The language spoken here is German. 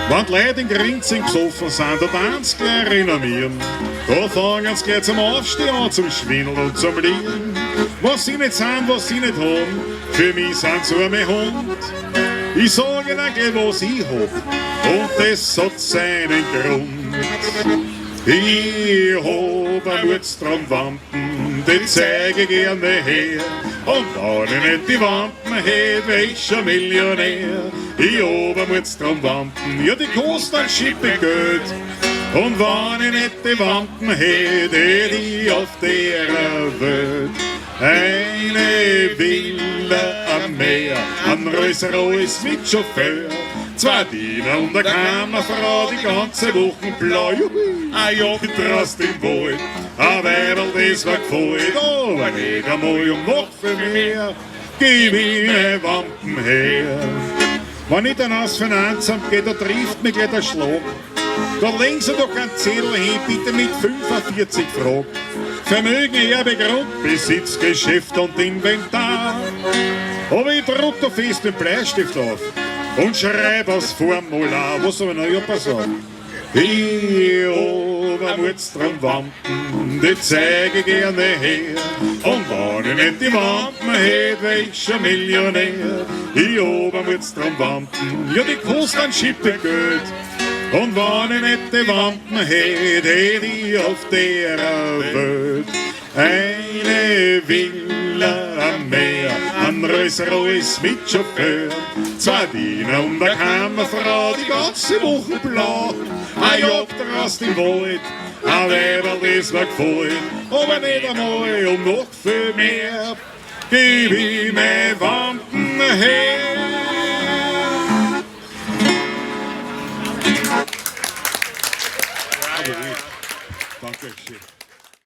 Wenn die Leute in Grinzing gesoffen sind, da tanzt gleich renommieren. Da fangen sie gleich zum Aufstehen an, zum Schwindeln und zum Lieren. Was sie nicht sind, was sie nicht haben, für mich sind sie mein Hund. Ich sage ihnen gleich, was ich hab, und das hat seinen Grund. Ich hab ein Mutztraumwampen, den zeige ich gerne her. Und wenn ich nicht die Wampen hätt, wär ich schon Millionär. Ich hab ein Mutztraumwampen, ja die kostet ein Schippe Geld. Und wenn ich nicht die Wampen hätt, hätt ich auf der Welt eine Villa am Meer, ein Rolls-Royce mit Chauffeur, 2 Diener und eine Kammerfrau, die ganze Woche blau. Ein Jagd drast im Wald, ein Weiberl, das war gefällt, aber nicht einmal noch für mehr, gib ich meine Wampen her. Wenn ich dann aus Finanzamt gehe, da trifft mich gleich der Schlag. Da legen Sie doch keinen Zettel hin, bitte mit 45 Fragen. Vermögen, Erbe, Grund, Besitz, Geschäft und Inventar. Aber ich druck da fest den Bleistift auf und schreib aus Formular. Was soll ich noch? Ja, pass auf. Ich hab ein Mutztraumwampen, die zeige ich gerne her. Und wenn ich nicht die Wampen hätt, wär ich schon Millionär. Ich hab ein Mutztraumwampen, ja die kostet ein Schippe Geld. Und wenn ich nicht die Wampen hätt, hätt ich auf der Welt eine Villa am Meer, ein Rolls-Royce mit Chauffeur, 2 Diener und eine Kammerfrau, die ganze Woche blau. Ein Jagdrast im Wald, ein Weiberl, das mir gefällt, aber nicht einmal und noch viel mehr, gib ich meine Wampen her. Danke schön.